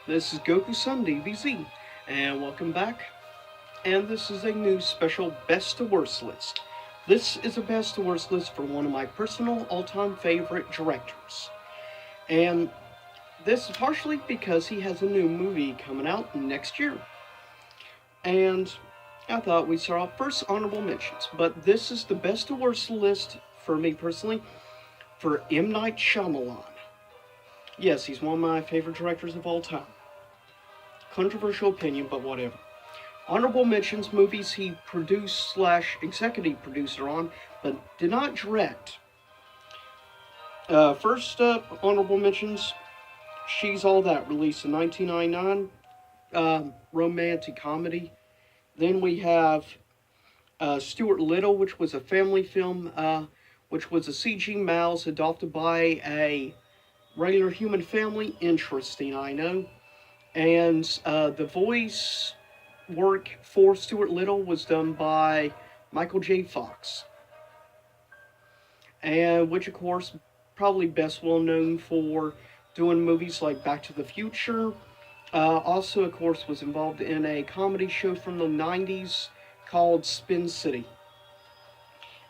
This is Goku-san DBZ, and welcome back. And this is a new special best to worst list. This is a best to worst list for one of my personal all-time favorite directors. And this is partially because he has a new movie coming out next year. And I thought we'd start off first honorable mentions, but this is the best to worst list for me personally for M. Night Shyamalan. Yes, he's one of my favorite directors of all time. Controversial opinion, but whatever. Honorable mentions movies he produced slash executive producer on, but did not direct. First up, honorable mentions. She's All That, released in 1999, romantic comedy. Then we have Stuart Little, which was a family film, which was a CG mouse adopted by a regular human family. Interesting, I know. And the voice work for Stuart Little was done by Michael J. Fox, and which of course probably best well known for doing movies like Back to the Future. Also, of course, was involved in a comedy show from the 90s called Spin City.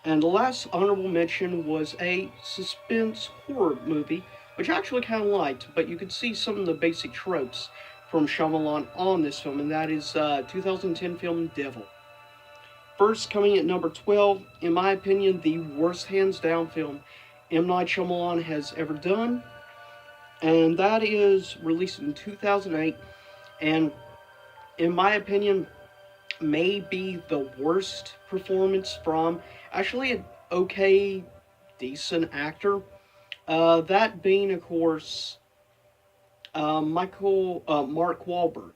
And the last honorable mention was a suspense horror movie, which I actually kind of liked, but you could see some of the basic tropes from Shyamalan on this film, and that is 2010 film Devil. First, coming at number 12, in my opinion, the worst hands down film M. Night Shyamalan has ever done, and that is released in 2008, and in my opinion, may be the worst performance from actually an okay, decent actor. That being, of course, Mark Wahlberg.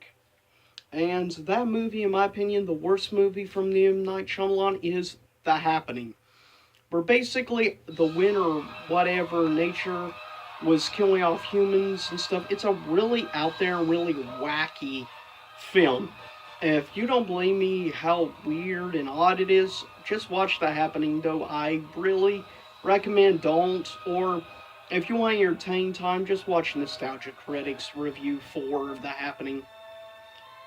And that movie, in my opinion, the worst movie from the M. Night Shyamalan is The Happening. Where basically the winter, whatever, nature was killing off humans and stuff. It's a really out there, really wacky film. If you don't believe me how weird and odd it is, just watch The Happening, though I really recommend don't. Or if you want your entertained time, just watch Nostalgia Critics review for The Happening.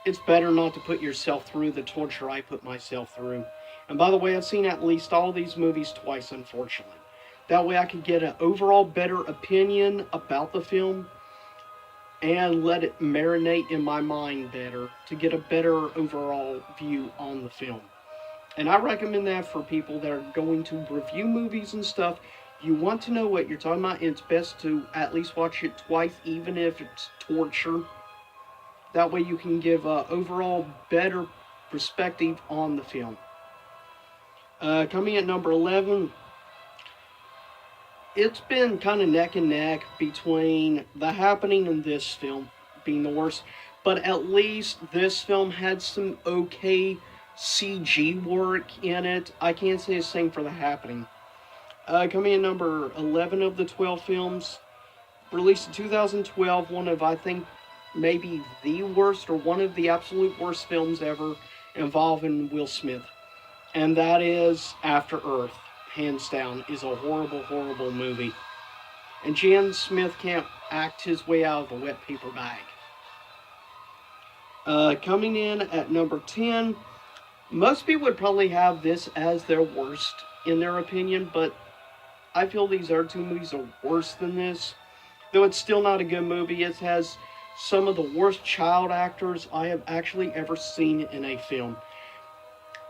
It's better not to put yourself through the torture I put myself through. And by the way, I've seen at least all these movies twice, unfortunately. That way I could get an overall better opinion about the film and let it marinate in my mind better to get a better overall view on the film. And I recommend that for people that are going to review movies and stuff. You want to know what you're talking about, it's best to at least watch it twice, even if it's torture. That way you can give an overall better perspective on the film. Coming at number 11, it's been kind of neck and neck between The Happening and this film being the worst. But at least this film had some okay CG work in it. I can't say the same for The Happening. Coming in number 11 of the 12 films, released in 2012, one of, I think, maybe the worst or one of the absolute worst films ever involving Will Smith. And that is After Earth. Hands down, is a horrible, horrible movie. And Jan Smith can't act his way out of a wet paper bag. Coming in at number 10, most people would probably have this as their worst in their opinion, but I feel these other two movies are worse than this. Though it's still not a good movie, it has some of the worst child actors I have actually ever seen in a film.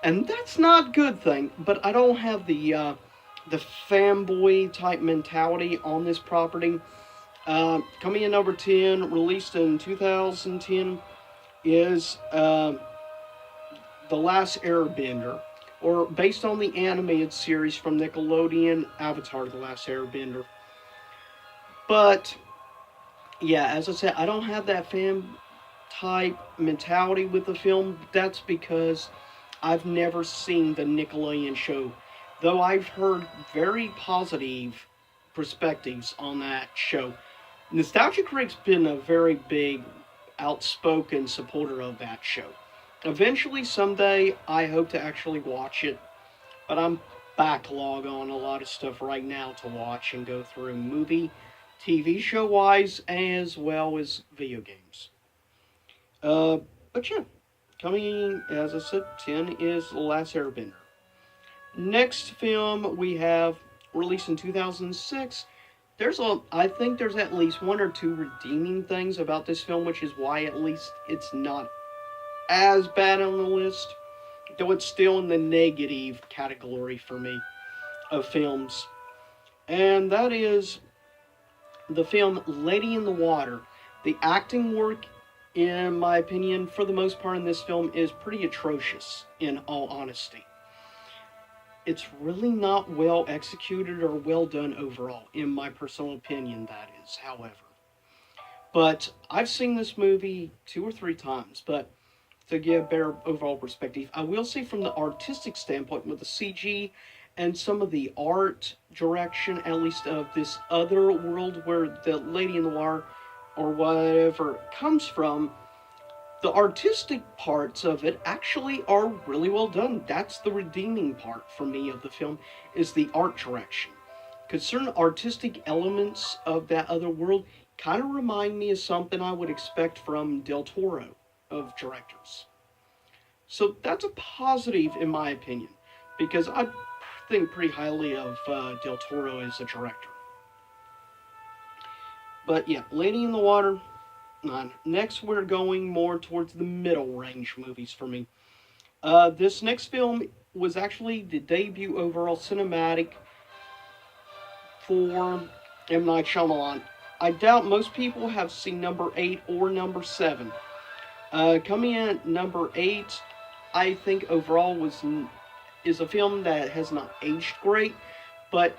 And that's not a good thing, but I don't have the fanboy type mentality on this property. Coming in number 10, released in 2010, is The Last Airbender, or based on the animated series from Nickelodeon, Avatar: The Last Airbender. But yeah, as I said, I don't have that fan type mentality with the film. That's because I've never seen the Nickelodeon show, though I've heard very positive perspectives on that show. Nostalgia Critics been a very big, outspoken supporter of that show. Eventually, someday, I hope to actually watch it, but I'm backlog on a lot of stuff right now to watch and go through movie, TV show wise, as well as video games. Uh, but yeah, coming in, as I said, 10 is The Last Airbender. Next film we have, released in 2006. I think there's at least one or two redeeming things about this film, which is why at least it's not as bad on the list, though it's still in the negative category for me of films. And that is the film Lady in the Water. The acting work, in my opinion, for the most part in this film is pretty atrocious, in all honesty. It's really not well executed or well done overall, in my personal opinion, that is, however. But I've seen this movie 2 or 3 times, but to give a better overall perspective, I will say from the artistic standpoint, with the CG and some of the art direction, at least of this other world where the Lady in the Water or whatever comes from, the artistic parts of it actually are really well done. That's the redeeming part for me of the film, is the art direction. Because certain artistic elements of that other world kind of remind me of something I would expect from Del Toro of directors. So that's a positive in my opinion, because I think pretty highly of Del Toro as a director. But yeah, Lady in the Water, 9. Next, we're going more towards the middle range movies for me. This next film was actually the debut overall cinematic for M. Night Shyamalan. I doubt most people have seen number 8 or number 7. Coming in at number 8, I think overall is a film that has not aged great, but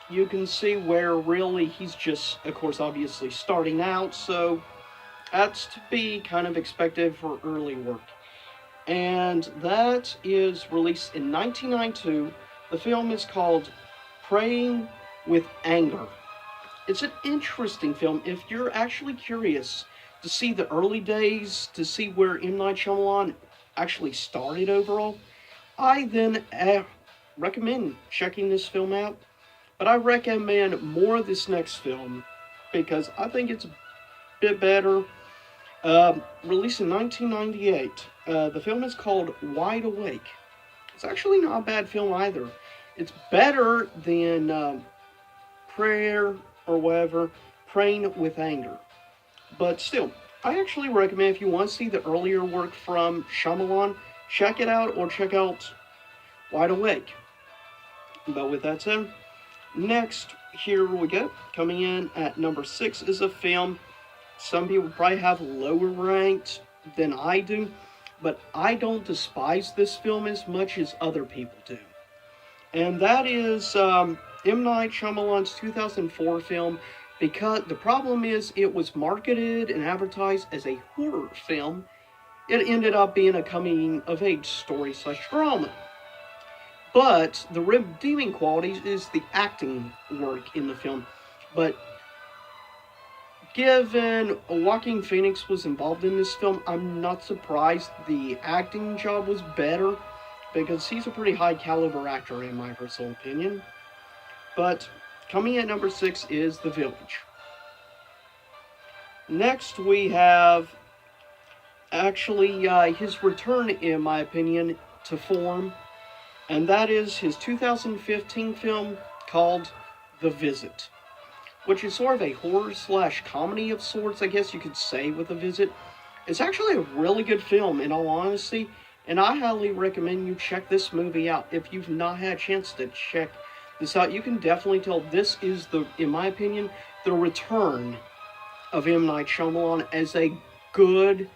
you can see where really he's just, of course, obviously starting out, so that's to be kind of expected for early work. And that is released in 1992. The film is called Praying with Anger. It's an interesting film. If you're actually curious to see the early days, to see where M. Night Shyamalan actually started overall, I then recommend checking this film out. But I recommend more of this next film because I think it's a bit better. Released in 1998. The film is called Wide Awake. It's actually not a bad film either. It's better than Prayer or whatever, Praying with Anger. But still, I actually recommend if you want to see the earlier work from Shyamalan, check it out or check out Wide Awake. But with that said, next, here we go. Coming in at number 6 is a film some people probably have lower ranked than I do, but I don't despise this film as much as other people do. And that is M. Night Shyamalan's 2004 film, because the problem is it was marketed and advertised as a horror film. It ended up being a coming-of-age story / drama. But the redeeming qualities is the acting work in the film. But given Joaquin Phoenix was involved in this film, I'm not surprised the acting job was better, because he's a pretty high caliber actor in my personal opinion. But coming at number 6 is The Village. Next we have actually his return, in my opinion, to form, and that is his 2015 film called The Visit, which is sort of a horror / comedy of sorts, I guess you could say, with A Visit. It's actually a really good film, in all honesty, and I highly recommend you check this movie out. If you've not had a chance to check this out, you can definitely tell this is, in my opinion, the return of M. Night Shyamalan as a good,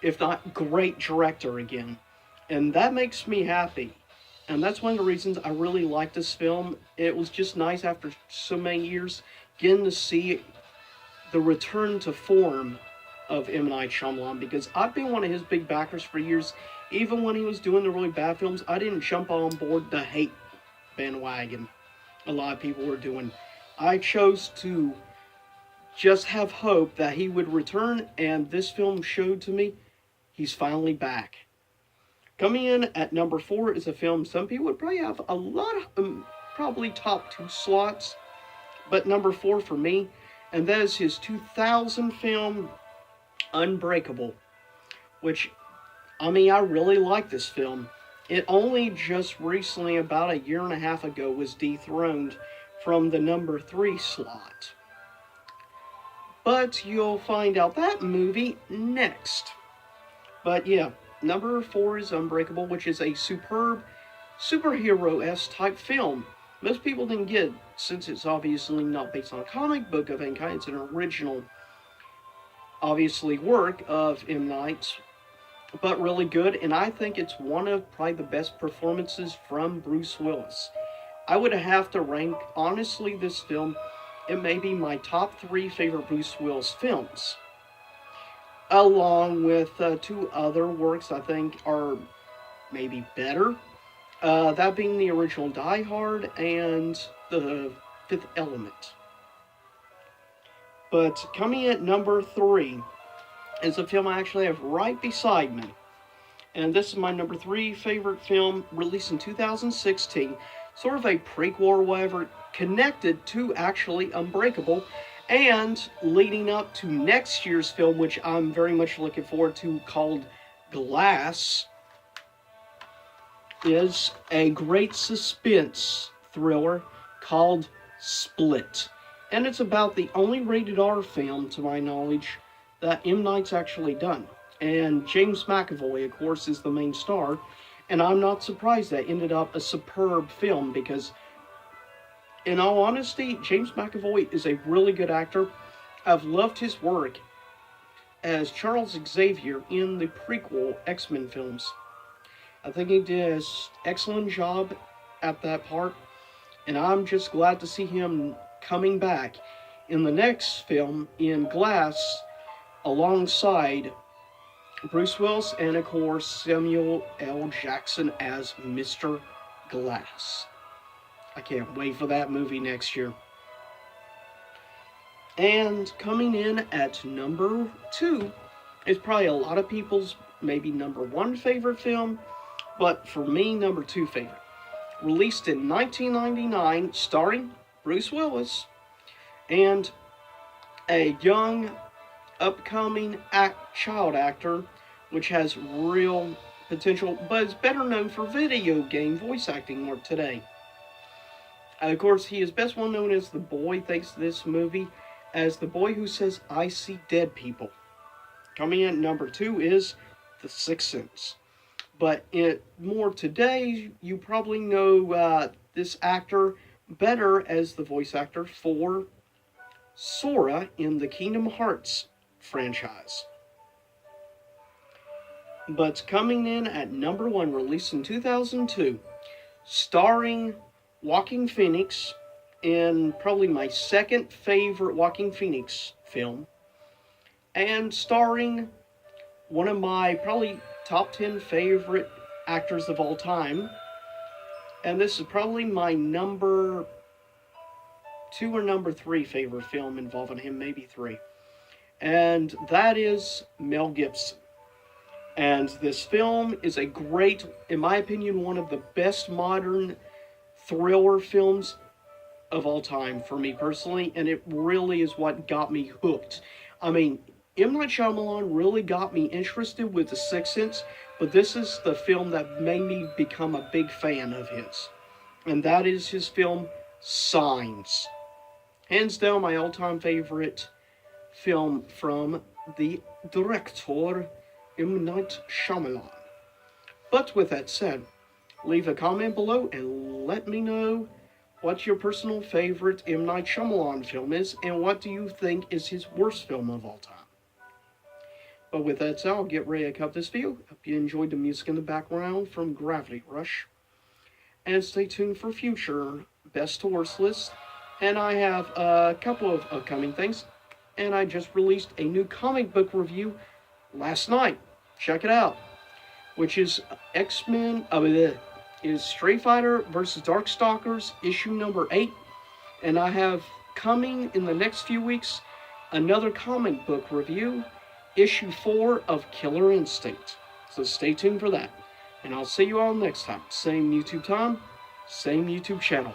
if not great, director again. And that makes me happy. And that's one of the reasons I really like this film. It was just nice after so many years getting to see the return to form of M. Night Shyamalan, because I've been one of his big backers for years. Even when he was doing the really bad films, I didn't jump on board the hate bandwagon a lot of people were doing. I chose to just have hope that he would return, and this film showed to me he's finally back. Coming in at number 4 is a film some people would probably have a lot of, probably top 2 slots, but number 4 for me, and that is his 2000 film, Unbreakable. which, I mean, I really like this film. It only just recently, about a year and a half ago, was dethroned from the number 3 slot. But you'll find out that movie next. But yeah, number 4 is Unbreakable, which is a superb superhero-esque type film. Most people didn't get it, since it's obviously not based on a comic book of any kind. It's an original, obviously, work of M. Night's, but really good. And I think it's one of probably the best performances from Bruce Willis. I would have to rank, honestly, this film, it may be my top 3 favorite Bruce Willis films, along with 2 other works I think are maybe better. That being the original Die Hard and The Fifth Element. But coming at number 3 is a film I actually have right beside me. And this is my number 3 favorite film, released in 2016. Sort of a prequel or whatever, connected to actually Unbreakable, and leading up to next year's film, which I'm very much looking forward to, called Glass, is a great suspense thriller called Split. And it's about the only rated R film, to my knowledge, that M. Night's actually done. And James McAvoy, of course, is the main star. And I'm not surprised that ended up a superb film, because, in all honesty, James McAvoy is a really good actor. I've loved his work as Charles Xavier in the prequel X-Men films. I think he did an excellent job at that part, and I'm just glad to see him coming back in the next film, in Glass, alongside Bruce Willis and, of course, Samuel L. Jackson as Mr. Glass. I can't wait for that movie next year. And coming in at number 2 is probably a lot of people's maybe number 1 favorite film, but for me, number 2 favorite. Released in 1999, starring Bruce Willis and a young, upcoming child actor, which has real potential, but is better known for video game voice acting work today. Of course, he is best well known as the boy, thanks to this movie, as the boy who says, "I see dead people." Coming in at number 2 is The Sixth Sense. But more today, you probably know this actor better as the voice actor for Sora in the Kingdom Hearts franchise. But coming in at number 1, released in 2002, starring Joaquin Phoenix in probably my second favorite Joaquin Phoenix film, and starring one of my probably top 10 favorite actors of all time, and this is probably my number 2 or number 3 favorite film involving him, maybe 3, and that is Mel Gibson. And this film is a great, in my opinion, one of the best modern thriller films of all time for me personally, and it really is what got me hooked. I mean, M. Night Shyamalan really got me interested with The Sixth Sense, but this is the film that made me become a big fan of his. And that is his film, Signs. Hands down, my all-time favorite film from the director, M. Night Shyamalan. But with that said, leave a comment below and let me know what your personal favorite M. Night Shyamalan film is, and what do you think is his worst film of all time. But with that said, I'll get ready to cut this video. Hope you enjoyed the music in the background from Gravity Rush. And stay tuned for future best to worst lists. And I have a couple of upcoming things. And I just released a new comic book review last night. Check it out. Which is X-Men, is Street Fighter vs. Darkstalkers, issue number 8. And I have coming in the next few weeks another comic book review, issue 4 of Killer Instinct. So stay tuned for that. And I'll see you all next time. Same YouTube time, same YouTube channel.